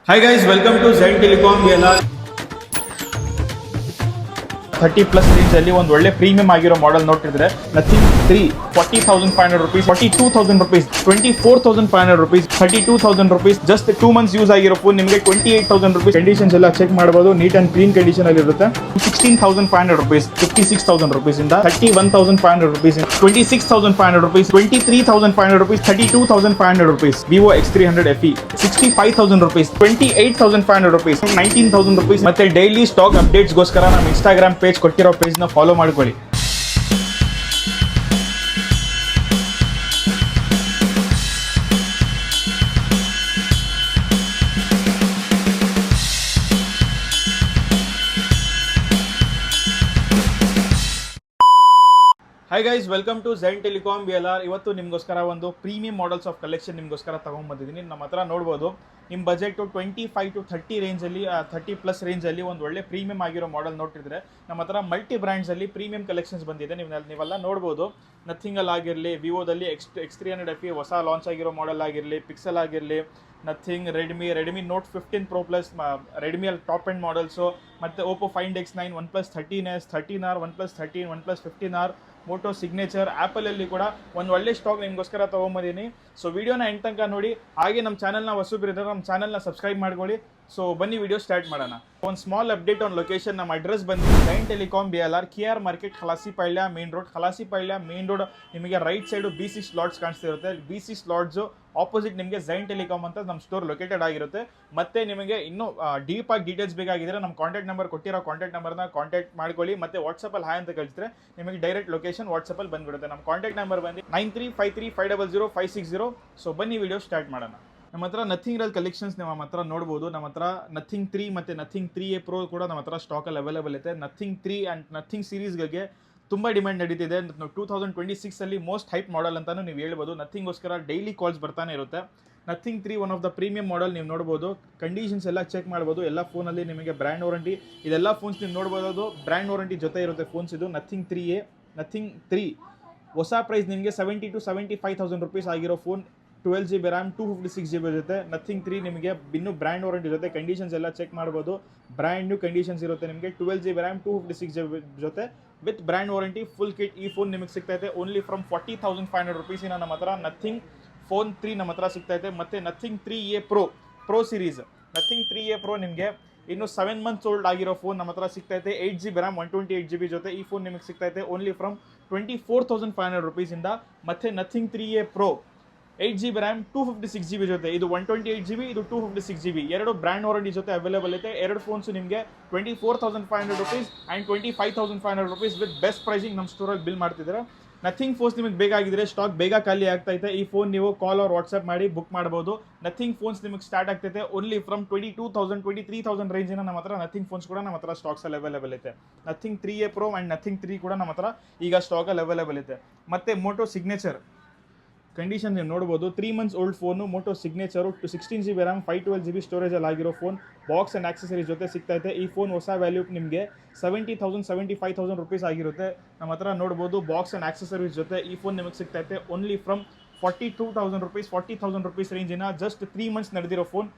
Hi guys, welcome to Zen Telecom. We are 30 plus range ಅಲ್ಲಿ ಒಂದು ಒಳ್ಳೆ premium ಆಗಿರೋ ಮಾಡೆಲ್ ನೋಡ್ತಿದ್ರೆ nothing 3 40,500 rupees, 42,000 rupees, 24,500 rupees, 32,000 rupees, just 2 months use ಆಗಿರೋ phone ನಿಮಗೆ 28,000 rupees. ಕಂಡೀಷನ್ಸ್ ಎಲ್ಲ ಚೆಕ್ ಮಾಡಬಹುದು, ನೀಟ್ ಅಂಡ್ ಕ್ಲೀನ್ ಕಂಡೀಷನ್ ಅಲ್ಲಿ ಇರುತ್ತೆ. 16,500 rupees, 56,000 rupees ಇಂದ 31,500 rupees, 26,500 rupees, 23,500 rupees, 32,500 rupees. Vivo X300 FE 65,000 rupees, 28,500 rupees, 19,000 rupees. ಮತ್ತೆ ಡೈಲಿ ಸ್ಟಾಕ್ ಅಪ್ಡೇಟ್ಸ್ ಗೋಸ್ಕರ ನಮ್ಮ ಇನ್ಸ್ಟಾಗ್ರಾಮ್ ಪೇಜ್ ಕೊಟ್ಟಿರೋ ಪೇಜ್ ನ ಫಾಲೋ ಮಾಡ್ಕೊಳ್ಳಿ. Hi guys, welcome to Zen telecom BLR. ಇವತ್ತು ನಿಮಗೋಸ್ಕರ ಒಂದು ಪ್ರೀಮಿಯಂ ಮಾಡೆಲ್ಸ್ ಆಫ್ ಕಲೆಕ್ಷನ್ ನಿಮಗೋಸ್ಕರ ತೊಗೊಂಡ್ಬಂದಿದ್ದೀನಿ. ನಮ್ಮ ಹತ್ರ ನೋಡ್ಬೋದು, ನಿಮ್ಮ ಬಜೆಟು 25 to 30 ರೇಂಜಲ್ಲಿ 30 ಪ್ಲಸ್ ರೇಂಜಲ್ಲಿ ಒಂದು ಒಳ್ಳೆ ಪ್ರೀಮಿಯಂ ಆಗಿರೋ ಮಾಡೆಲ್ ನೋಡ್ತಿದ್ರೆ ನಮ್ಮ ಹತ್ರ ಮಲ್ಟಿ ಬ್ರ್ಯಾಂಡ್ಸಲ್ಲಿ ಪ್ರೀಮಿಯಂ ಕಲೆಕ್ಷನ್ಸ್ ಬಂದಿದೆ. ನೀವೆಲ್ಲ ನೋಡ್ಬೋದು. ನಥಿಂಗಲ್ಲಿ ಆಗಿರಲಿ, ವಿವೋದಲ್ಲಿ X300 FE ಹೊಸ ಲಾಂಚ್ ಆಗಿರೋ ಮಾಡೆಲ್ ಆಗಿರಲಿ, ಪಿಕ್ಸೆಲ್ ಆಗಿರಲಿ, Nothing, Redmi Note 15 Pro plus, ರೆಡ್ಮಿಯಲ್ಲಿ ಟಾಪ್ ಎಂಡ್ ಮಾಡೆಲ್ಸು, ಮತ್ತು Oppo Find X9, OnePlus 13s, 13R, OnePlus 13, OnePlus 15R, Moto Signature, ಆ್ಯಪಲಲ್ಲಿ ಕೂಡ ಒಂದು ಒಳ್ಳೆ ಸ್ಟಾಕ್ ನಿಮಗೋಸ್ಕರ ತೊಗೊಂಬಂದಿದ್ದೀನಿ. ಸೊ ವಿಡಿಯೋನ ಎಂಡ್ ತನಕ ನೋಡಿ. ಹಾಗೆ ನಮ್ಮ ಚಾನಲ್ನ ಹೊಸಬ್ರಿದ್ರೆ ನಮ್ಮ ಚಾನಲ್ನ ಸಬ್ಸ್ಕ್ರೈಬ್ ಮಾಡ್ಕೊಳ್ಳಿ. ಸೊ ಬನ್ನಿ ವಿಡಿಯೋ ಸ್ಟಾರ್ಟ್ ಮಾಡೋಣ. ಒಂದು ಸ್ಮಾಲ್ ಅಪ್ಡೇಟ್ ಆನ್ ಲೊಕೇಶನ್. ನಮ್ಮ ಅಡ್ರೆಸ್ ಬಂದು Zen telecom BLR, KR market, Kalasipalya main road. Kalasipalya main road ನಿಮಗೆ ರೈಟ್ ಸೈಡು B6 ಲಾಟ್ಸ್ ಕಾಣಿಸ್ತಿರುತ್ತೆ. B6 ಲಾಟ್ಸು ಆಪೋಸಿಟ್ ನಿಮಗೆ ಝೆನ್ ಟೆಲಿಕಾಮ್ ಅಂತ ನಮ್ಮ ಸ್ಟೋರ್ ಲೊಕೇಟೆಡ್ ಆಗಿರುತ್ತೆ. ಮತ್ತೆ ನಿಮಗೆ ಇನ್ನೂ ಡೀಪ್ ಆಗಿ ಡೀಟೇಲ್ಸ್ ಬೇಕಾಗಿದ್ರೆ ನಮ್ಮ ಕಾಂಟ್ಯಾಕ್ಟ್ ನಂಬರ್ ಕೊಟ್ಟಿರೋ ಕಾಂಟ್ಯಾಕ್ಟ್ ನಂಬರ್ನ ಕಾಂಟ್ಯಾಕ್ಟ್ ಮಾಡ್ಕೊಳ್ಳಿ. ಮತ್ತೆ ವಾಟ್ಸಪ್ಪಲ್ಲಿ ಹಾಯ್ ಅಂತ ಕಳಿಸಿದ್ರೆ ನಿಮಗೆ ಡೈರೆಕ್ಟ್ ಲೊಕೇಶನ್ ವಾಟ್ಸಪ್ಪಲ್ಲಿ ಬಂದ್ಬಿಡುತ್ತೆ. ನಮ್ಮ ಕಾಂಟ್ಯಾಕ್ಟ್ ನಂಬರ್ ಬಂದು 9353500560. ಸೊ ಬನ್ನಿ ವಿಡಿಯೋ ಸ್ಟಾರ್ಟ್ ಮಾಡೋಣ. ನಮ್ಮ ಹತ್ರ ನಥಿಂಗ್ರಲ್ಲಿ ಕಲೆಕ್ಷನ್ಸ್ ನಮ್ಮ ಹತ್ರ ನೋಡ್ಬೋದು. ನಮ್ಮ ಹತ್ರ ನಥಿಂಗ್ 3 ಮತ್ತು ನಥಿಂಗ್ 3A Pro ಕೂಡ ನಮ್ಮ ಹತ್ರ ಸ್ಟಾಕಲ್ಲಿ ಅವೈಲೇಬಲ್ ಇದೆ. ನಥಿಂಗ್ 3 ಆ್ಯಂಡ್ ನಥಿಂಗ್ ಸೀರೀಸ್ಗಳಿಗೆ ತುಂಬ ಡಿಮ್ಯಾಂಡ್ ನಡೀತಿದೆ. 2026 ಮೋಸ್ಟ್ ಹೈಪ್ ಮಾಡೆಲ್ ಅಂತಲೂ ನೀವು ಹೇಳ್ಬೋದು. ನಥಿಂಗೋಸ್ಕರ ಡೈಲಿ ಕಾಲ್ಸ್ ಬರ್ತಾನೆ ಇರುತ್ತೆ. Nothing 3 one of the premium model. ನೀವು ನೋಡ್ಬೋದು, ಕಂಡೀಷನ್ಸ್ ಎಲ್ಲ ಚೆಕ್ ಮಾಡ್ಬೋದು. ಎಲ್ಲ ಫೋನಲ್ಲಿ ನಿಮಗೆ ಬ್ರ್ಯಾಂಡ್ ವಾರಂಟಿ, ಇದೆಲ್ಲ ಫೋನ್ಸ್ ನೀವು ನೋಡ್ಬೋದು, ಬ್ರ್ಯಾಂಡ್ ವಾರಂಟಿ ಜೊತೆ ಇರುತ್ತೆ ಫೋನ್ಸ್. ಇದು ನಥಿಂಗ್ 3A. ನಥಿಂಗ್ 3 ಹೊಸ ಪ್ರೈಸ್ ನಿಮಗೆ 70,000 to 75,000 rupees ಆಗಿರೋ ಫೋನ್. 12GB RAM, 256GB ಜೊತೆ. ನಥಿಂಗ್ 3 ನಿಮಗೆ ಇನ್ನೂ ಬ್ರ್ಯಾಂಡ್ ವಾರಂಟಿ ಜೊತೆ. ಕಂಡೀಷನ್ಸ್ ಎಲ್ಲ ಚೆಕ್ ಮಾಡ್ಬೋದು, ಬ್ರ್ಯಾಂಡ್ ನ್ಯೂ ಕಂಡೀಷನ್ಸ್ ಇರುತ್ತೆ ನಿಮಗೆ. 12GB RAM, 256GB ಜೊತೆ with brand warranty full kit. ಈ ಫೋನ್ ನಿಮಗೆ ಸಿಗ್ತೈತೆ ಓನ್ಲಿ ಫ್ರಮ್ 40,500 rupees. ನಮ್ಮ ಹತ್ರ ನಥಿಂಗ್ ಫೋನ್ 3 ನಮ್ಮ ಹತ್ರ ಸಿಗ್ತೈತೆ. ಮತ್ತು nothing 3A Pro series, nothing 3A Pro ನಿಮಗೆ ಇನ್ನು 7 months ಓಲ್ಡ್ ಆಗಿರೋ ಫೋನ್ ನಮ್ಮ ಹತ್ರ ಸಿಗ್ತೈತೆ. 8GB RAM, 128GB ಜೊತೆ. ಈ ಫೋನ್ ನಿಮಗೆ ಸಿಗ್ತೈತೆ ಓನ್ಲಿ ಫ್ರಮ್ 24,500 rupees ಇಂದ. ಮತ್ತು nothing 3A Pro 8GB RAM, 256GB ಜೊತೆ. ಇದು 128GB, ಇದು 256GB. ಎರಡು ಬ್ರ್ಯಾಂಡ್ ವಾರಂಟಿ ಜೊತೆ ಅವೈಲೇಬಲ್ ಇದೆ. ಎರಡು ಫೋನ್ಸ್ ನಿಮಗೆ 24,500 rupees and 25,500 rupees with best pricing ನಮ್ಮ ಸ್ಟೋರಲ್ಲಿ ಬಿಲ್ ಮಾಡ್ತಿದ್ದಾರೆ. ನಥಿಂಗ್ ಫೋನ್ಸ್ ನಿಮಗೆ ಬೇಕಾಗಿದ್ರೆ, ಸ್ಟಾಕ್ ಬೇಗ ಖಾಲಿ ಆಗ್ತೈತೆ. ಈ ಫೋನ್ ನೀವು ಕಾಲ್ ಆರ್ ವಾಟ್ಸಪ್ ಮಾಡಿ ಬುಕ್ ಮಾಡ್ಬೋದು. ನಥಿಂಗ್ ಫೋನ್ಸ್ ನಿಮಗೆ ಸ್ಟಾರ್ಟ್ ಆಗ್ತೈತೆ ಓನ್ಲಿ ಫ್ರಮ್ 22,000, 23,000 ರೇಂಜಿನ ನಮ್ಮ ಹತ್ರ ನಥಿಂಗ್ ಫೋನ್ಸ್ ಕೂಡ ನಮ್ಮ ಹತ್ರ ಸ್ಟಾಕ್ಸಲ್ಲಿ ಅವೈಲೇಬಲ್ ಇದೆ. Nothing 3A Pro and nothing 3 ಕೂಡ ನಮ್ಮ ಹತ್ರ ಈಗ ಸ್ಟಾಕಲ್ಲಿ ಅವೈಲೇಬಲ್ ಇದೆ. ಮತ್ತು ಮೋಟೋ ಸಿಗ್ನೇಚರ್ ಕಂಡೀಷನ್ ನೀವು ನೋಡ್ಬೋದು. 3 months old phone, Moto Signature, 16GB RAM, 512GB ಸ್ಟೋರೇಜಲ್ಲಿ ಆಗಿರೋ ಫೋನ್. ಬಾಕ್ಸ್ ಆ್ಯಂಡ್ ಆಕ್ಸೆಸರೀಸ್ ಜೊತೆ ಸಿಗ್ತೈತೆ. ಈ ಫೋನ್ ಹೊಸ ವ್ಯಾಲ್ಯೂ ನಿಮಗೆ 70,000, 75,000 rupees ಆಗಿರುತ್ತೆ. ನಮ್ಮ ಹತ್ರ ನೋಡ್ಬೋದು, ಬಾಕ್ಸ್ ಆ್ಯಂಡ್ ಆಕ್ಸೆಸರೀಸ್ ಜೊತೆ ಈ ಫೋನ್ ನಿಮಗೆ ಸಿಗ್ತೈತೆ ಓನ್ಲಿ ಫ್ರಮ್ 42,000 rupees, 40,000 rupees ರೇಂಜಿನ. ಜಸ್ಟ್ 3 months ನಡೆದಿರೋ ಫೋನ್.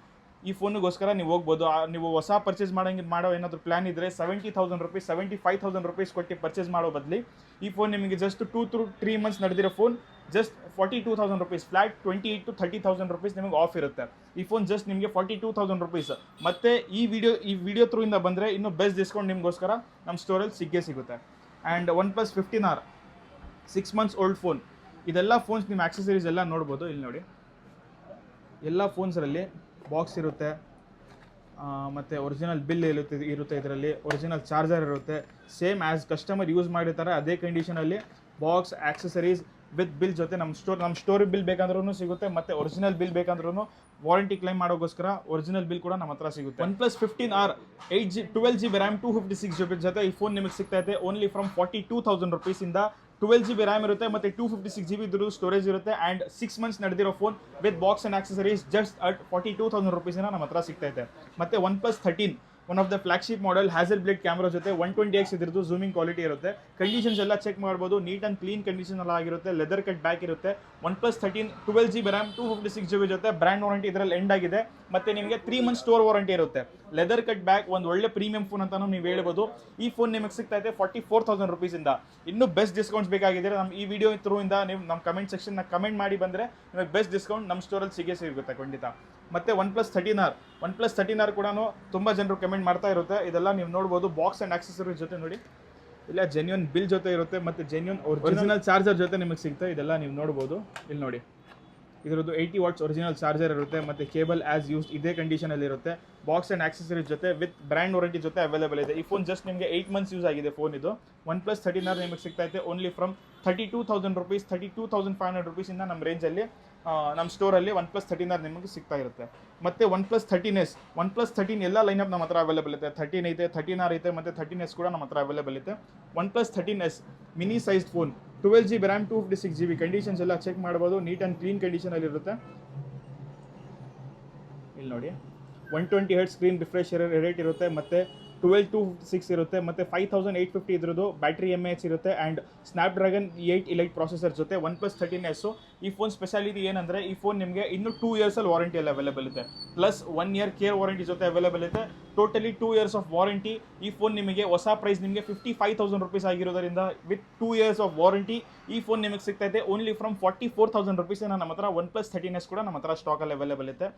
ಈ ಫೋನಿಗೋಸ್ಕರ ನೀವು ಹೋಗ್ಬೋದು. ನೀವು ಹೊಸ ಪರ್ಚೇಸ್ ಮಾಡೋ ಏನಾದರೂ ಪ್ಲ್ಯಾನ್ ಇದ್ದರೆ 70,000 rupees, 75,000 rupees ಕೊಟ್ಟು ಪರ್ಚೇಸ್ ಮಾಡೋ ಬದಲಿ ಈ ಫೋನ್ ನಿಮಗೆ ಜಸ್ಟ್ 2 to 3 months ನಡೆದಿರೋ phone just 42,000 rupees flat, 28,000 to 30,000 rupees ನಿಮಗೆ ಆಫ್ ಇರುತ್ತೆ. ಈ ಫೋನ್ ಜಸ್ಟ್ ನಿಮಗೆ 42,000 rupees. ಮತ್ತು ಈ ವಿಡಿಯೋ ಥ್ರೂ ಇಂದ ಬಂದರೆ ಇನ್ನೂ ಬೆಸ್ಟ್ ಡಿಸ್ಕೌಂಟ್ ನಿಮಗೋಸ್ಕರ ನಮ್ಮ ಸ್ಟೋರಲ್ಲಿ ಸಿಗುತ್ತೆ. And OnePlus 15R 6 months old phone. ಇದೆಲ್ಲ ಫೋನ್ಸ್ ನಿಮ್ಮ ಆಕ್ಸೆಸರೀಸ್ ಎಲ್ಲ ನೋಡ್ಬೋದು. ಇಲ್ಲಿ ನೋಡಿ, ಎಲ್ಲ ಫೋನ್ಸರಲ್ಲಿ ಬಾಕ್ಸ್ ಇರುತ್ತೆ, ಮತ್ತು ಒರಿಜಿನಲ್ ಬಿಲ್ ಇರುತ್ತೆ ಇದರಲ್ಲಿ. ಒರಿಜಿನಲ್ ಚಾರ್ಜರ್ ಇರುತ್ತೆ. ಸೇಮ್ ಆ್ಯಸ್ ಕಸ್ಟಮರ್ ಯೂಸ್ ಮಾಡಿರ್ತಾರೆ ಅದೇ ಕಂಡೀಷನಲ್ಲಿ ಬಾಕ್ಸ್, ಆಕ್ಸೆಸರೀಸ್ ವಿತ್ ಬಿಲ್ ಜೊತೆ. ನಮ್ಮ ಸ್ಟೋರಿ ಬಿಲ್ ಬೇಕಂದ್ರೂ ಸಿಗುತ್ತೆ. ಮತ್ತು ಒರಿಜಿನಲ್ ಬಿಲ್ ಬೇಕಂದ್ರೂ ವಾರಂಟಿ ಕ್ಲೈಮ್ ಮಾಡೋಕ್ಕೋಸ್ಕರ ಒರಿಜಿನಲ್ ಬಿಲ್ ಕೂಡ ನಮ್ಮ ಹತ್ರ ಸಿಗುತ್ತೆ. OnePlus 15R 12GB RAM, 256GB ಜೊತೆ ಈ ಫೋನ್ ನಿಮಗೆ ಸಿಗ್ತೈತೆ ಓನ್ಲಿ ಫ್ರಮ್ 42,000 rupees ಇಂದ. 12GB RAM ಇರುತ್ತೆ ಮತ್ತು 256GB ಸ್ಟೋರೇಜ್ ಇರುತ್ತೆ. ಆ್ಯಂಡ್ 6 months ನಡೆದಿರೋ phone with box and accessories just at 42,000 rupees ನಮ್ಮ ಹತ್ರ ಸಿಗ್ತೈತೆ. ಮತ್ತು OnePlus 13 one of the flagship model Hasselblad camera ಜೊತೆ 120x ಇದ್ರದ್ದು ಝೂಮಿಂಗ್ ಕ್ವಾಲಿಟಿ ಇರುತ್ತೆ. ಕಂಡೀಷನ್ಸ್ ಎಲ್ಲ ಚೆಕ್ ಮಾಡ್ಬೋದು, ನೀಟ್ ಆ್ಯಂಡ್ ಕ್ಲೀನ್ ಕಂಡೀಷನ್ ಎಲ್ಲ ಆಗಿರುತ್ತೆ. ಲೆದರ್ ಕಟ್ ಬ್ಯಾಕ್ ಇರುತ್ತೆ. OnePlus 13 12GB RAM 256GB ಜೊತೆ ಬ್ರ್ಯಾಂಡ್ ವಾರಂಟಿ ಇದರಲ್ಲಿ ಎಂಡ್ ಆಗಿದೆ. ಮತ್ತೆ ನಿಮಗೆ 3 months ಸ್ಟೋರ್ ವಾರಂಟಿ ಇರುತ್ತೆ. ಲೆದರ್ ಕಟ್ ಬ್ಯಾಕ್, ಒಂದು ಒಳ್ಳೆ ಪ್ರೀಮಿಯಂ ಫೋನ್ ಅಂತಾನು ನೀವು ಹೇಳ್ಬೋದು. ಈ ಫೋನ್ ನಿಮಗೆ ಸಿಗ್ತಾ ಇದೆ 44,000 rupees-ಇಂದ. ಇನ್ನೂ ಬೆಸ್ಟ್ ಡಿಸ್ಕೌಂಟ್ಸ್ ಬೇಕಾಗಿದ್ರೆ ನಮ್ಮ ಈ ವಿಡಿಯೋ ಥ್ರೂ ಇಂದ ನೀವು ನಮ್ಮ ಕಮೆಂಟ್ ಸೆಕ್ಷನ್ನ ಕಮೆಂಟ್ ಮಾಡಿ ಬಂದರೆ ನಿಮಗೆ ಬೆಸ್ಟ್ ಡಿಸ್ಕೌಂಟ್ ನಮ್ಮ ಸ್ಟೋರಲ್ಲಿ ಸಿಗುತ್ತೆ ಖಂಡಿತ. ಮತ್ತೆ OnePlus 13R ಕೂಡ ತುಂಬ ಜನರು ಕಮೆಂಟ್ ಮಾಡ್ತಾ ಇರುತ್ತೆ. ಇದೆಲ್ಲ ನೀವು ನೋಡ್ಬೋದು. ಬಾಕ್ಸ್ ಆ್ಯಂಡ್ ಆಕ್ಸೆಸರೀಸ್ ಜೊತೆ ನೋಡಿ, ಇಲ್ಲ ಜೆನ್ಯೂನ್ ಬಿಲ್ ಜೊತೆ ಇರುತ್ತೆ, ಮತ್ತು ಜೆನ್ಯೂನ್ ಒರಿಜಿನಲ್ ಚಾರ್ಜರ್ ಜೊತೆ ನಿಮಗೆ ಸಿಗುತ್ತೆ. ಇದೆಲ್ಲ ನೀವು ನೋಡ್ಬೋದು. ಇಲ್ಲಿ ನೋಡಿ, ಇದರದ್ದು 80 watts ಒರಿಜಿನಲ್ ಚಾರ್ಜರ್ ಇರುತ್ತೆ, ಮತ್ತು ಕೇಬಲ್ ಆಸ್ ಯೂಸ್ಡ್ ಇದೇ ಕಂಡೀಷನಲ್ಲಿ ಇರುತ್ತೆ. ಬಾಕ್ಸ್ ಆ್ಯಂಡ್ ಆಕ್ಸೆಸರೀಸ್ ಜೊತೆ ವಿತ್ ಬ್ರ್ಯಾಂಡ್ ವಾರಂಟಿ ಜೊತೆ ಅವೈಲೇಬಲ್ ಇದೆ. ಈ ಫೋನ್ ಜಸ್ಟ್ ನಿಮಗೆ 8 months ಯೂಸ್ ಆಗಿದೆ ಫೋನ್ ಇದು. OnePlus 13R ನಿಮಗೆ ಸಿಗ್ತಾ ಇದೆ ಓನ್ಲಿ ಫ್ರಮ್ 32,000 rupees, 32,500 rupees-ಇಂದ ನಮ್ಮ ರೇಂಜಲ್ಲಿ ನಮ್ಮ ಸ್ಟೋರಲ್ಲಿ OnePlus 13R ನಿಮಗೆ ಸಿಗ್ತಾ ಇರುತ್ತೆ. ಮತ್ತು OnePlus 13s, OnePlus 13 ಎಲ್ಲ ಲೈನಪ್ ನಮ್ಮ ಹತ್ರ ಅವೈಲೇಬಲ್ ಇದೆ. 13 ಐತೆ, 13R ಐತೆ, ಮತ್ತು 13s ಕೂಡ ನಮ್ಮ ಹತ್ರ ಅವೈಲೇಬಲ್ ಇದೆ. OnePlus 13s mini sized phone, 12GB RAM 256GB. Conditions ಎಲ್ಲ ಚೆಕ್ ಮಾಡ್ಬೋದು, ನೀಟ್ ಆ್ಯಂಡ್ ಕ್ಲೀನ್ ಕಂಡೀಷನಲ್ಲಿ ಇರುತ್ತೆ. ಇಲ್ಲಿ ನೋಡಿ, 120Hz ಸ್ಕ್ರೀನ್ ರಿಫ್ರೆಶ್ ರೇಟ್ ಇರುತ್ತೆ, ಮತ್ತು 12,256 ಇರುತ್ತೆ, ಮತ್ತು 5850 ಇದ್ರದ್ದು ಬ್ಯಾಟ್ರಿ mAh ಇರುತ್ತೆ. ಆ್ಯಂಡ್ ಸ್ನ್ಯಾಪ್ಡ್ರ್ಯಾಗನ್ 8 Elite ಪ್ರೊಸೆಸರ್ ಜೊತೆ OnePlus 13s. ಈ ಫೋನ್ ಸ್ಪೆಷಾಲಿಟಿ ಏನಂದರೆ, ಈ ಫೋನ್ ನಿಮಗೆ ಇನ್ನೂ 2 years ವಾರಂಟಿಯಲ್ಲಿ ಅವೈಲೇಬಲ್ ಇದೆ, ಪ್ಲಸ್ 1 year ಕೇರ್ ವಾರಂಟಿ ಜೊತೆ ಅವೈಲೇಬಲ್ ಇದೆ. Totally 2 years of warranty. ಈ ಫೋನ್ ನಿಮಗೆ ಹೊಸ ಪ್ರೈಸ್ ನಿಮಗೆ 55,000 rupees ಆಗಿರೋದರಿಂದ ವಿತ್ 2 years ಆಫ್ ವಾರಂಟಿ ಈ ಫೋನ್ ನಿಮಗೆ ಸಿಗ್ತಾ ಇದೆ ಓನ್ಲಿ ಫ್ರಮ್ 44,000 rupees. ನಮ್ಮ ಹತ್ರ OnePlus 13s ಕೂಡ ನಮ್ಮ ಹತ್ರ ಸ್ಟಾಕಲ್ಲಿ ಅವೈಲೇಬಲ್ ಇದೆ.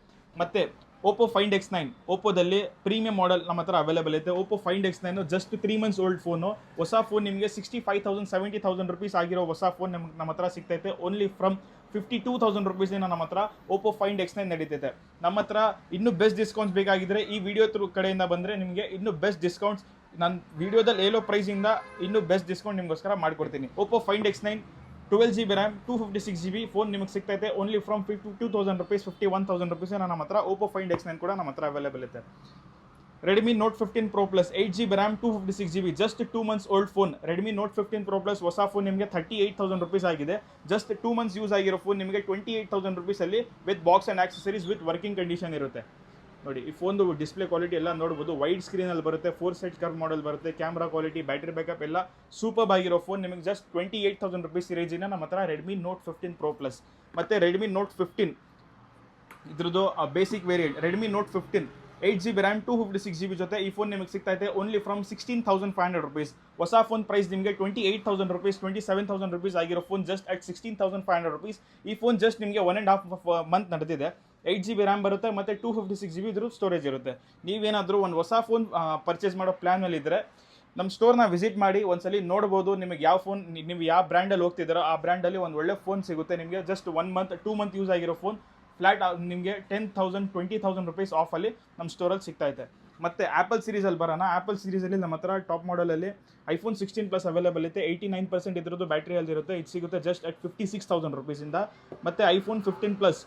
ಮತ್ತು Oppo Find X9, ಓಪೋದಲ್ಲಿ ಪ್ರೀಮಿಯಂ ಮಾಡೆಲ್ ನಮ್ಮ ಹತ್ರ ಅವೈಲೇಬಲ್ ಇದೆ. Oppo Find X9 just 3 months old phone. ಹೊಸ ಫೋನ್ ನಿಮಗೆ 65,000 70,000 rupees ಆಗಿರೋ ಹೊಸ ಫೋನ್ ನಮ್ಮ ಹತ್ರ ಸಿಗ್ತೈತೆ ಓನ್ಲಿ ಫ್ರಮ್ 52,000 rupees ನಮ್ಮ ಹತ್ರ Oppo Find X9 ನಡೀತೈತೆ. ನಮ್ಮ ಹತ್ರ ಇನ್ನೂ ಬೆಸ್ಟ್ ಡಿಸ್ಕೌಂಟ್ಸ್ ಬೇಕಾಗಿದ್ರೆ ಈ ವಿಡಿಯೋ ಥ್ರೂ ಕಡೆಯಿಂದ ಬಂದರೆ ನಿಮಗೆ ಇನ್ನೂ ಬೆಸ್ಟ್ ಡಿಸ್ಕೌಂಟ್ಸ್ ನಾನು ವಿಡಿಯೋದಲ್ಲಿ ಹೇಳೋ ಪ್ರೈಸಿಂದ ಇನ್ನೂ ಬೆಸ್ಟ್ ಡಿಸ್ಕೌಂಟ್ ನಿಮಗೋಸ್ಕರ ಮಾಡಿಕೊಡ್ತೀನಿ. Oppo Find X9 12GB RAM 256GB phone ನಿಮಗೆ ಸಿಗ್ತೈತೆ ಓನ್ಲಿ ಫ್ರಮ್ 52,000 rupees, 51,000 rupees ನಮ್ಮ ಹತ್ರ Oppo Find X9 ಕೂಡ ನಮ್ಮ ಹತ್ರ ಅವೈಲೇಬಲ್ ಇದೆ. Redmi Note 15 Pro Plus 8GB RAM 256GB just 2 months old phone. Redmi Note 15 Pro Plus ಹೊಸ ಫೋನ್ ನಿಮಗೆ 38,000 rupees ಆಗಿದೆ. ಜಸ್ಟ್ 2 months ಯೂಸ್ ಆಗಿರೋ ಫೋನ್ ನಿಮಗೆ 28,000 rupees ಅಲ್ಲಿ with box and accessories with working condition ಇರುತ್ತೆ. ನೋಡಿ, ಈ ಫೋನ್ದು ಡಿಸ್ಪ್ಲೇ ಕ್ವಾಲಿಟಿ ಎಲ್ಲ ನೋಡ್ಬೋದು. ವೈಡ್ ಸ್ಕ್ರೀನಲ್ಲಿ ಬರುತ್ತೆ, 4 side ಕರ್ವ್ ಮಾಡೆಲ್ ಬರುತ್ತೆ. ಕ್ಯಾಮ್ರಾ ಕ್ವಾಲಿಟಿ, ಬ್ಯಾಟ್ರಿ ಬ್ಯಾಕಪ್ ಎಲ್ಲ ಸೂಪರ್ ಆಗಿರೋ ಫೋನ್ ನಿಮಗೆ ಜಸ್ಟ್ 28,000 rupees ರೇಂಜಿನ ನಮ್ಮ ಹತ್ರ Redmi Note 15 Pro Plus. ಮತ್ತು Redmi Note 15 ಇದ್ರದ್ದು basic variant Redmi Note 15 8GB RAM 256GB ಜೊತೆ ಈ ಫೋನ್ ನಿಮಗೆ ಸಿಗ್ತಾ ಇದೆ ಓನ್ಲಿ ಫ್ರಮ್ 16,500 rupees. ಹೊಸ ಫೋನ್ ಪ್ರೈಸ್ ನಿಮಗೆ 28,000 rupees, 27,000 rupees ಆಗಿರೋ ಫೋನ್ ಜಸ್ಟ್ ಅಟ್ 16,500 rupees. ಈ ಫೋನ್ ಜಸ್ಟ್ ನಿಮಗೆ 1.5 month ನಡೆದಿದೆ. 8GB RAM ಬರುತ್ತೆ, ಮತ್ತು 256GB ಇದ್ರ ಸ್ಟೋರೇಜ್ ಇರುತ್ತೆ. ನೀವೇನಾದರೂ ಒಂದು ಹೊಸ ಫೋನ್ ಪರ್ಚೇಸ್ ಮಾಡೋ ಪ್ಲ್ಯಾನಲ್ಲಿದ್ದರೆ ನಮ್ಮ ಸ್ಟೋರ್ನ ವಿಸಿಟ್ ಮಾಡಿ ಒಂದ್ಸಲಿ ನೋಡ್ಬೋದು. ನಿಮಗೆ ಯಾವ ಫೋನ್, ನೀವು ಯಾವ ಬ್ರ್ಯಾಂಡಲ್ಲಿ ಹೋಗ್ತಿದ್ದೀರೋ ಆ ಬ್ರ್ಯಾಂಡಲ್ಲಿ ಒಂದು ಒಳ್ಳೆ ಫೋನ್ ಸಿಗುತ್ತೆ ನಿಮಗೆ. ಜಸ್ಟ್ 1 month 2 month ಯೂಸ್ ಆಗಿರೋ ಫೋನ್ ಫ್ಲಾಟ್ ನಿಮಗೆ 10,000 20,000 rupees ಆಫಲ್ಲಿ ನಮ್ಮ ಸ್ಟೋರಲ್ಲಿ ಸಿಗ್ತಾಯಿದೆ. ಮತ್ತು ಆ್ಯಪಲ್ ಸೀರೀಸಲ್ಲಿ ಬರೋಣ. ಆ್ಯಪಲ್ ಸೀರೀಸಲ್ಲಿ ನಮ್ಮ ಹತ್ರ ಟಾಪ್ ಮಾಡಲಲ್ಲಿ iPhone 16 Plus ಅವೈಲೇಬಲ್ ಇದೆ. 89% ಇದ್ರದ್ದು ಬ್ಯಾಟ್ರಿ ಹೆಲ್ತ್ ಇರುತ್ತೆ. ಇದು ಸಿಗುತ್ತೆ ಜಸ್ಟ್ ಅಟ್ 56,000 rupees-ಇಂದ. ಮತ್ತು iPhone 15 Plus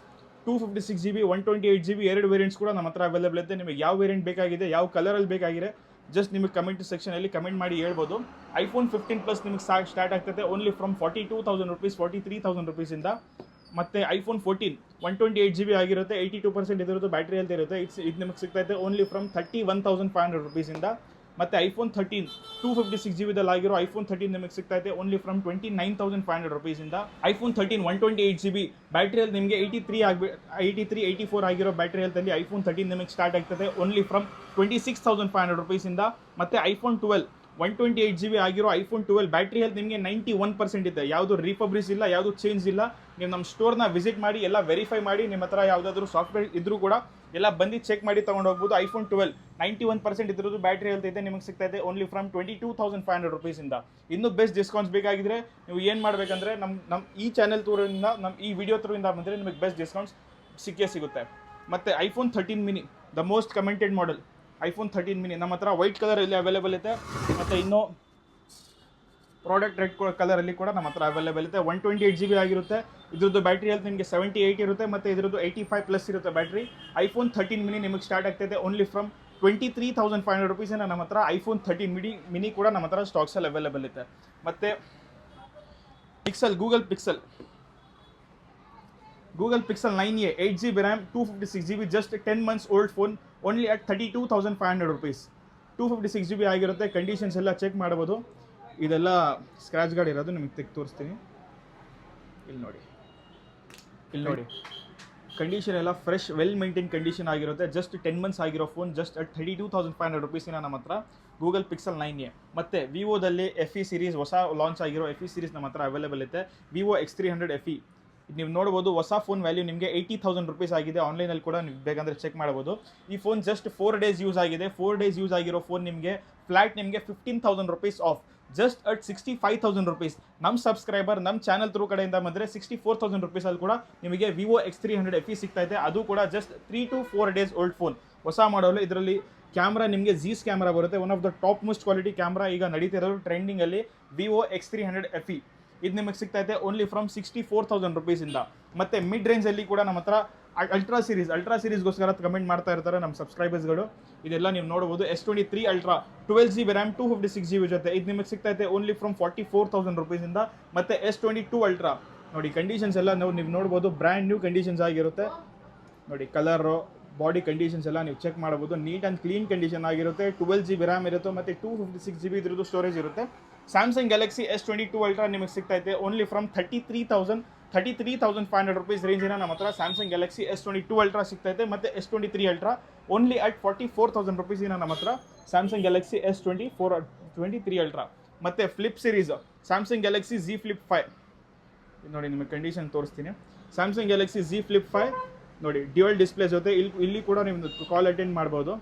256GB 128GB ಎರಡು ವೇರಿಯಂಟ್ಸ್ ಕೂಡ ನಮ್ಮ ಹತ್ರ ಅವೈಲೇಬಲ್ ಇದೆ. ನಿಮಗೆ ಯಾವ ವೇರಿಯಂಟ್ ಬೇಕಾಗಿದೆ, ಯಾವ ಕಲರಲ್ಲಿ ಬೇಕಾಗಿದೆ, ಜಸ್ಟ್ ನಿಮಗೆ ಕಮೆಂಟ್ ಸೆಕ್ಷನಲ್ಲಿ ಕಮೆಂಟ್ ಮಾಡಿ ಹೇಳ್ಬೋದು. iPhone 15 Plus ನಿಮಗೆ ಸ್ಟಾರ್ಟ್ ಆಗ್ತದೆ ಓನ್ಲಿ ಫ್ರಮ್ 42,000 rupees, 43,000 rupees-ಇಂದ. ಮತ್ತು iPhone 14 128GB ಆಗಿರುತ್ತೆ. 82% ಇದರದ್ದು ಬ್ಯಾಟ್ರಿ ಹೆಲ್ತ್ ಇರುತ್ತೆ. ಇದು ನಿಮಗೆ ಸಿಗ್ತೈತೆ ಓನ್ಲಿ ಫ್ರಮ್ 31,500 rupees-ಇಂದ. ಮತ್ತು iPhone 13 256GB ಆಗಿರೋ iPhone 13 ನಿಮಗೆ ಸಿಗ್ತೈತೆ only from 29,500 rupees-ಇಂದ. iPhone 13 128GB battery health ನಿಮಗೆ 84 ಆಗಿರೋ ಬ್ಯಾಟ್ರಿ ಹೆಲ್ತಲ್ಲಿ iPhone 13 ನಿಮಗೆ ಸ್ಟಾರ್ಟ್ ಆಗ್ತದೆ ಓನ್ಲಿ ಫ್ರಮ್ 26,500 rupees-ಇಂದ. ಮತ್ತು iPhone 12 128GB ಆಗಿರೋ iPhone 12 ಬ್ಯಾಟ್ರಿ ಹೆಲ್ತ್ ನಿಮಗೆ 91% ಇದೆ. ಯಾವುದು ರೀಫಬ್ರಿಸ್ ಇಲ್ಲ, ಯಾವುದು ಚೇಂಜ್ ಇಲ್ಲ. ನೀವು ನಮ್ಮ ಸ್ಟೋರ್ನ ವಿಸಿಟ್ ಮಾಡಿ ಎಲ್ಲ ವೆರಿಫೈ ಮಾಡಿ, ನಿಮ್ಮ ಹತ್ರ ಯಾವುದಾದ್ರೂ ಸಾಫ್ಟ್ವೇರ್ ಇದ್ರೂ ಕೂಡ ಎಲ್ಲ ಬಂದು ಚೆಕ್ ಮಾಡಿ ತೊಗೊಂಡು ಹೋಗ್ಬೋದು. iPhone 12 91% ಇದ್ರದ್ದು ಬ್ಯಾಟ್ರಿ ಹೆಲ್ತ್ ಇದೆ, ನಿಮಗೆ ಸಿಗ್ತಾ ಇದೆ ಓನ್ಲಿ ಫ್ರಮ್ 22,500 rupees-ಇಂದ. ಇನ್ನೂ ಬೆಸ್ಟ್ ಡಿಸ್ಕೌಂಟ್ಸ್ ಬೇಕಾಗಿದ್ರೆ ನೀವು ಏನು ಮಾಡಬೇಕಂದ್ರೆ ನಮ್ಮ ಈ ಚಾನಲ್ ಥ್ರೂಯಿಂದ, ನಮ್ಮ ಈ ವಿಡಿಯೋ ಥ್ರೂಯಿಂದ ಬಂದರೆ ನಿಮಗೆ ಬೆಸ್ಟ್ ಡಿಸ್ಕೌಂಟ್ಸ್ ಸಿಗುತ್ತೆ. ಮತ್ತು iPhone 13 mini the most commented model iPhone 13 mini ನಮ್ಮ ಹತ್ರ ವೈಟ್ ಕಲರಲ್ಲಿ ಅವೈಲೇಬಲ್ ಇದೆ. ಮತ್ತು ಇನ್ನೂ ಪ್ರಾಡಕ್ಟ್ ರೆಡ್ ಕಲರಲ್ಲಿ ಕೂಡ ನಮ್ಮ ಹತ್ರ ಅವೈಲೇಬಲ್ ಇದೆ. 128GB ಆಗಿರುತ್ತೆ. ಇದ್ರದ್ದು ಬ್ಯಾಟ್ರಿ ಹೆಲ್ತ್ ನಿಮಗೆ 78 ಇರುತ್ತೆ, ಮತ್ತು ಇದ್ರದ್ದು 85+ ಇರುತ್ತೆ ಬ್ಯಾಟ್ರಿ. iPhone 13 mini ನಿಮಗೆ ಸ್ಟಾರ್ಟ್ ಆಗ್ತಿದೆ ಓನ್ಲಿ ಫ್ರಮ್ 23,500 rupees-ಇಂದ ನಮ್ಮ ಹತ್ರ iPhone 13 mini ಕೂಡ ನಮ್ಮ ಹತ್ರ ಸ್ಟಾಕ್ಸಲ್ಲಿ ಅವೈಲೇಬಲ್ ಇದೆ. ಮತ್ತು Google Pixel 9a 8GB RAM 256GB just 10 months old phone only at 32,500 rupees. 256 GB ಆಗಿರುತ್ತೆ. ಕಂಡೀಷನ್ಸ್ ಎಲ್ಲ ಚೆಕ್ ಮಾಡ್ಬೋದು. ಇದೆಲ್ಲ ಸ್ಕ್ರಾಚ್ ಗಾರ್ಡ್ ಇರೋದು, ನಿಮಗೆ ತೆಗೆದು ತೋರಿಸ್ತೀನಿ. ಇಲ್ಲಿ ನೋಡಿ ಕಂಡೀಷನ್ ಎಲ್ಲ ಫ್ರೆಶ್ ವೆಲ್ ಮೇಂಟೈನ್ ಕಂಡೀಷನ್ ಆಗಿರುತ್ತೆ. ಜಸ್ಟ್ 10 months ಆಗಿರೋ ಫೋನ್, ಜಸ್ಟ್ ಅಟ್ 32,500 rupees ನಮ್ಮ ಹತ್ರ ಗೂಗಲ್ ಪಿಕ್ಸೆಲ್ 9a. ಮತ್ತು ವಿವೋದಲ್ಲಿ FE ಸೀರೀಸ್ ಹೊಸ ಲಾಂಚ್ ಆಗಿರೋ FE ಸೀರೀಸ್ ನಮ್ಮ ಹತ್ರ ಅವೈಲೇಬಲ್ ಇದೆ. ವಿವೋ X300 FE ನೀವು ನೋಡ್ಬೋದು. ಹೊಸ ಫೋನ್ ವ್ಯಾಲ್ಯೂ ನಿಮಗೆ 80,000 rupees ಆಗಿದೆ. ಆನ್ಲೈನಲ್ಲಿ ಕೂಡ ನೀವು ಬೇಕಂದರೆ ಚೆಕ್ ಮಾಡ್ಬೋದು. ಈ ಫೋನ್ ಜಸ್ಟ್ 4 days ಯೂಸ್ ಆಗಿದೆ. 4 days ಯೂಸ್ ಆಗಿರೋ ಫೋನ್ ನಿಮಗೆ ಫ್ಲಾಟ್ ನಿಮಗೆ 15,000 rupees of, just at 65,000 rupees. ನಮ್ಮ ಸಬ್ಸ್ಕ್ರೈಬರ್ ನಮ್ಮ ಚಾನಲ್ ಥ್ರೂ ಕಡೆಯಿಂದ ಬಂದರೆ 64,000 rupees ಅಲ್ಲಿ ಕೂಡ ನಿಮಗೆ ವಿವೋ X300 FE ಸಿಗ್ತಾ ಇದೆ. ಅದು ಕೂಡ just 3 to 4 days old phone, ಹೊಸ ಮಾಡಲು. ಇದರಲ್ಲಿ ಕ್ಯಾಮ್ರಾ ನಿಮಗೆ ಝೀಸ್ ಕ್ಯಾಮ್ರಾ ಬರುತ್ತೆ. One of the top most quality camera ಈಗ ನಡೀತಿರೋದು ಟ್ರೆಂಡಿಂಗಲ್ಲಿ ವಿವೋ X300 FE. ಇದು ನಿಮಗೆ ಸಿಗ್ತಾ ಇದೆ ಓನ್ಲಿ ಫ್ರಮ್ 64,000 rupees ಇಂದ. ಮತ್ತು ಮಿಡ್ ರೇಂಜಲ್ಲಿ ಕೂಡ ನಮ್ಮ ಹತ್ರ ಅಲ್ಟ್ರಾ ಸೀರೀಸ್ಗೋಸ್ಕರ ಕಮೆಂಟ್ ಮಾಡ್ತಾ ಇರ್ತಾರೆ ನಮ್ಮ ಸಬ್ಸ್ಕ್ರೈಬರ್ಸ್ಗಳು. ಇದೆಲ್ಲ ನೀವು ನೋಡ್ಬೋದು. S23 Ultra 12 GB RAM 256 GB ಜೊತೆ ಇದು ನಿಮಗೆ ಸಿಗ್ತಾ ಇದೆ ಓನ್ಲಿ ಫ್ರಮ್ 44,000 rupees ಇಂದ. ಮತ್ತು S22 Ultra ನೋಡಿ ಕಂಡೀಷನ್ಸ್ ಎಲ್ಲ ನೀವು ನೋಡ್ಬೋದು. ಬ್ರ್ಯಾಂಡ್ ನ್ಯೂ ಕಂಡೀಷನ್ಸ್ ಆಗಿರುತ್ತೆ ನೋಡಿ. ಕಲರು, ಬಾಡಿ ಕಂಡೀಷನ್ಸ್ ಎಲ್ಲ ನೀವು ಚೆಕ್ ಮಾಡ್ಬೋದು. ನೀಟ್ ಆ್ಯಂಡ್ ಕ್ಲೀನ್ ಕಂಡೀಷನ್ ಆಗಿರುತ್ತೆ. 12 GB RAM ಇರುತ್ತೆ ಮತ್ತು 256 GB ಇದ್ರದ್ದು ಸ್ಟೋರೇಜ್ ಇರುತ್ತೆ. ಸ್ಯಾಮ್ಸಂಗ್ ಗ್ಯಾಲಕ್ಸಿ S22 Ultra ನಿಮಗೆ ಸಿಗ್ತಾ ಇದೆ ಓನ್ಲಿ ಫ್ರಮ್ 33,500 rupees ರೇಂಜಿನ ನಮ್ಮ ಹತ್ರ ಸ್ಯಾಮ್ಸಂಗ್ ಗ್ಯಾಲಕ್ಸಿ S22 Ultra ಸಿಗ್ತಾ ಇದೆ. ಮತ್ತು S23 Ultra only at 44,000 rupees ನಮ್ಮ ಹತ್ರ ಸ್ಯಾಮ್ಸಂಗ್ ಗ್ಯಾಲಕ್ಸಿ S23 Ultra. ಮತ್ತು flip series Samsung Galaxy Z Flip 5 ನೋಡಿ, ನಿಮಗೆ ಕಂಡೀಷನ್ ತೋರಿಸ್ತೀನಿ. ಸ್ಯಾಮ್ಸಂಗ್ ಗ್ಯಾಲಕ್ಸಿ Z Flip 5 ನೋಡಿ, ಡ್ಯುಯಲ್ ಡಿಸ್ಪ್ಲೇ ಜೊತೆ ಇಲ್ಲಿ ಕೂಡ ನೀವು ಕಾಲ್ ಅಟೆಂಡ್ ಮಾಡ್ಬೋದು.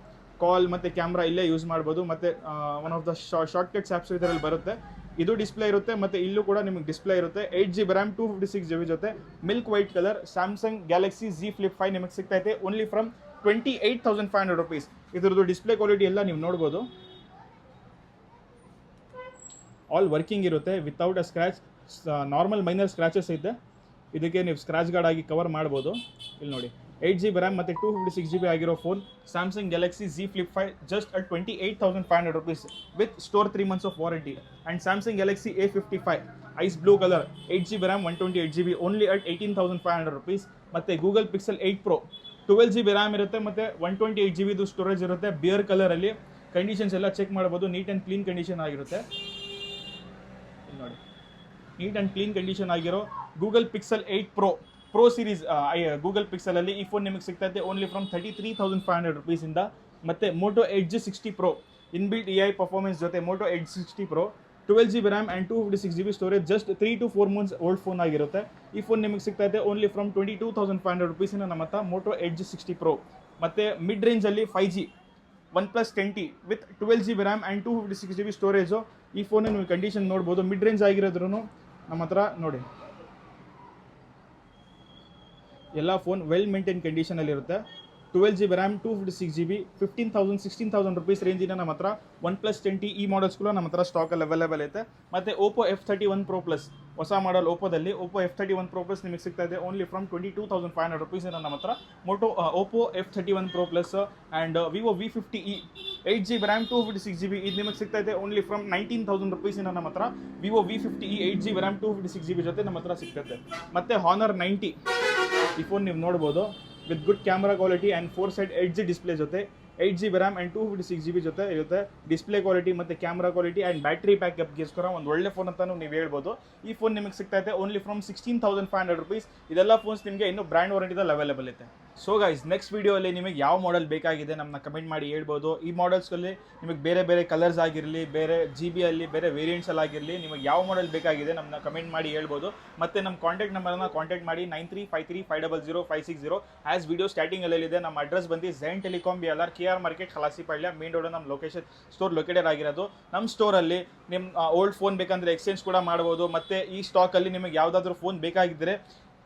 ಕಾಲ್ ಮತ್ತು ಕ್ಯಾಮ್ರಾ ಇಲ್ಲೇ ಯೂಸ್ ಮಾಡ್ಬೋದು. ಮತ್ತು one of the shortcuts apps ಇದರಲ್ಲಿ ಬರುತ್ತೆ. ಇದು ಡಿಸ್ಪ್ಲೇ ಇರುತ್ತೆ ಮತ್ತು ಇಲ್ಲೂ ಕೂಡ ನಿಮಗೆ ಡಿಸ್ಪ್ಲೇ ಇರುತ್ತೆ. 8 GB RAM 256 GB ಜೊತೆ milk white colour Samsung Galaxy Z Flip 5 ನಿಮಗೆ ಸಿಗ್ತಾ ಇದೆ ಓನ್ಲಿ ಫ್ರಮ್ 28,500 rupees. ಇದರದ್ದು ಡಿಸ್ಪ್ಲೇ ಕ್ವಾಲಿಟಿ ಎಲ್ಲ ನೀವು ನೋಡ್ಬೋದು. ಆಲ್ ವರ್ಕಿಂಗ್ ಇರುತ್ತೆ without a scratch. Normal minor scratches ಇದೆ, ಇದಕ್ಕೆ ನೀವು ಸ್ಕ್ರಾಚ್ ಗಾರ್ಡ್ ಆಗಿ ಕವರ್ ಮಾಡ್ಬೋದು. ಇಲ್ಲಿ ನೋಡಿ 8 GB RAM ಮತ್ತು 256 GB ಆಗಿರೋ phone Samsung Galaxy Z Flip 5 just at 28,500 rupees with store 3 months of warranty. And Samsung Galaxy A55 ice blue colour 8 GB RAM 128 GB only at 18,500 rupees. ಮತ್ತು Google pixel 8 Pro 12 GB RAM ಇರುತ್ತೆ ಮತ್ತು 128 GB storage ಇರುತ್ತೆ. Beer ಕಲರಲ್ಲಿ conditions ಎಲ್ಲ check ಮಾಡ್ಬೋದು. Neat and clean condition ಆಗಿರುತ್ತೆ. ನೋಡಿ neat and clean condition ಆಗಿರೋ Google pixel 8 Pro series Google ಪಿಕ್ಸೆಲಲ್ಲಿ ಈ ಫೋನ್ ನಿಮಗೆ ಸಿಗ್ತಾ ಇದೆ ಓನ್ಲಿ ಫ್ರಮ್ 33,500 rupees ಇಂದ. ಮತ್ತು Moto Edge 60 Pro inbuilt AI performance ಜೊತೆ Moto Edge 60 Pro 12 GB RAM and 256 GB storage just 3 to 4 months old phone ಆಗಿರುತ್ತೆ. ಈ ಫೋನ್ ನಿಮಗೆ ಸಿಗ್ತಾ ಇದೆ ಓನ್ಲಿ ಫ್ರಮ್ 22,500 rupees ಇಂದ ನಮ್ಮ ಹತ್ರ ಮೋಟೋ ಎಡ್ಜ್ 60 Pro. ಮತ್ತು ಮಿಡ್ ರೇಂಜಲ್ಲಿ 5G OnePlus 10T with 12 GB RAM and 256 GB storage. ಈ ಫೋನ್ ನೀವು ಕಂಡೀಷನ್ ನೋಡ್ಬೋದು. ಮಿಡ್ ರೇಂಜ್ ಆಗಿರೋದ್ರೂ ನಮ್ಮ ಹತ್ರ ನೋಡಿ ಎಲ್ಲ ಫೋನ್ ವೆಲ್ ಮೇಂಟೈನ್ ಕಂಡೀಷನಲ್ಲಿರುತ್ತೆ. 12 GB RAM 256 GB 16,000 rupees ರೇಂಜಿನ ನಮ್ಮ ಹತ್ರ OnePlus 10T ಈ ಮಾಡಲ್ಸ್ ಕೂಡ ನಮ್ಮ ಹತ್ರ ಸ್ಟಾಕಲ್ಲಿ ಅವೈಲೇಬಲ್ ಐತೆ. ಮತ್ತು Oppo F31 Pro Plus ಹೊಸ ಮಾಡಲ್ ಓಪೋದಲ್ಲಿ Oppo F31 Pro Plus ನಿಮಗೆ ಸಿಗ್ತಾ ಇದೆ ಓನ್ಲಿ ಫ್ರಮ್ 22,500 rupees ನಮ್ಮ ಹತ್ರ Oppo F31 Pro Plus. And Vivo V50e 8 GB RAM 256 GB ಇದು ನಿಮಗೆ ಸಿಗ್ತಾ ಇದೆ ಓನ್ಲಿ ಫ್ರಮ್ 19,000 rupees ನಮ್ಮ ಹತ್ರ Vivo V50e 8 GB RAM 256 GB ಜೊತೆ ನಮ್ಮ ಹತ್ರ ಸಿಗ್ತದೆ. ಮತ್ತು Honor 90 ಈ ಫೋನ್ ನೀವು ನೋಡ್ಬೋದು with good camera quality and 4 side edge display ಜೊತೆ 8 GB RAM ಆ್ಯಂಡ್ 256 GB ಜೊತೆ ಇರುತ್ತೆ. ಡಿಸ್ಪ್ಲೇ ಕ್ವಾಲಿಟಿ ಮತ್ತು ಕ್ಯಾಮ್ರಾ ಕ್ವಾಲಿಟಿ ಆ್ಯಂಡ್ ಬ್ಯಾಟ್ರಿ ಬ್ಯಾಕಪ್ಗೋಸ್ಕರ ಒಂದು ಒಳ್ಳೆ ಫೋನ್ ಅಂತಲೂ ನೀವು ಹೇಳ್ಬೋದು. ಈ ಫೋನ್ ನಿಮಗೆ ಸಿಗ್ತಾ ಇದೆ ಓನ್ಲಿ ಫ್ರಮ್ 16,500 rupees. ಇದೆಲ್ಲ ಫೋನ್ಸ್ ನಿಮಗೆ ಇನ್ನೂ ಬ್ರ್ಯಾಂಡ್ ವಾರಂಟಿದಲ್ಲಿ ಅವೈಲೇಬಲ್ ಇದೆ. ಸೊ ಗೈಸ್, ನೆಕ್ಸ್ಟ್ ವೀಡಿಯೋಲ್ಲಿ ನಿಮಗೆ ಯಾವ ಮಾಡೆಲ್ ಬೇಕಾಗಿದೆ ನಮ್ಮನ್ನ ಕಮೆಂಟ್ ಮಾಡಿ ಹೇಳ್ಬೋದು. ಈ ಮಾಡಲ್ಸ್ಗಳಲ್ಲಿ ನಿಮಗೆ ಬೇರೆ ಬೇರೆ ಕಲರ್ಸ್ ಆಗಿರಲಿ, ಬೇರೆ GB ಬೇರೆ ವೇರಿಯಂಟ್ಸಲ್ಲಿ ಆಗಿರಲಿ, ನಿಮಗೆ ಯಾವ ಮಾಡೆಲ್ ಬೇಕಾಗಿದೆ ನಮ್ಮನ್ನ ಕಮೆಂಟ್ ಮಾಡಿ ಹೇಳ್ಬೋದು. ಮತ್ತು ನಮ್ಮ ಕಾಂಟ್ಯಾಕ್ಟ್ ನಂಬರನ್ನು ಕಾಂಟ್ಯಾಕ್ಟ್ ಮಾಡಿ 9353500560. ಆ್ಯಸ್ ವಿಡಿಯೋ ಸ್ಟಾರ್ಟಿಂಗಲ್ಲಿದೆ. ನಮ್ಮ ಅಡ್ರೆಸ್ ಬಂದು Zain telecom BLR KR market Kalasipalya main road ನಮ್ಮ ಲೊಕೇಶನ್ ಸ್ಟೋರ್ ಲೊಕೇಟೆಡ್ ಆಗಿರೋದು. ನಮ್ಮ ಸ್ಟೋರಲ್ಲಿ ನಿಮ್ಮ ಓಲ್ಡ್ ಫೋನ್ ಬೇಕಂದರೆ ಎಕ್ಸ್ಚೇಂಜ್ ಕೂಡ ಮಾಡ್ಬೋದು. ಮತ್ತು ಈ ಸ್ಟಾಕಲ್ಲಿ ನಿಮಗೆ ಯಾವುದಾದ್ರೂ ಫೋನ್ ಬೇಕಾಗಿದ್ದರೆ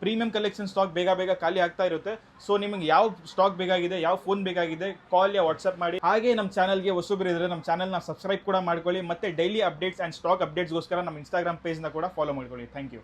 ಪ್ರೀಮಿಯಂ ಕಲೆಕ್ಷನ್ ಸ್ಟಾಕ್ ಬೇಗ ಖಾಲಿ ಆಗ್ತಾ ಇರುತ್ತೆ. ಸೊ ನಿಮಗೆ ಯಾವ ಸ್ಟಾಕ್ ಬೇಕಾಗಿದೆ, ಯಾವ ಫೋನ್ ಬೇಕಾಗಿದೆ, ಕಾಲ್ ಯಾ ವಾಟ್ಸಪ್ ಮಾಡಿ. ಹಾಗೆ ನಮ್ಮ ಚಾನಲ್ಗೆ ಹೊಸಬ್ರು ಇದ್ದರೆ ನಮ್ಮ ಚಾನಲ್ನ ಸಬ್ಸ್ಕ್ರೈಬ್ ಕೂಡ ಮಾಡ್ಕೊಳ್ಳಿ. ಮತ್ತು ಡೈಲಿ ಅಪ್ಡೇಟ್ಸ್ ಆ್ಯಂಡ್ ಸ್ಟಾಕ್ ಅಪ್ಡೇಟ್ಸ್ಗೋಸ್ಕರ ನಮ್ಮ ಇನ್ಸ್ಟಾಗ್ರಾಮ್ ಪೇಜ್ನ ಕೂಡ ಫಾಲೋ ಮಾಡ್ಕೊಳ್ಳಿ. Thank you.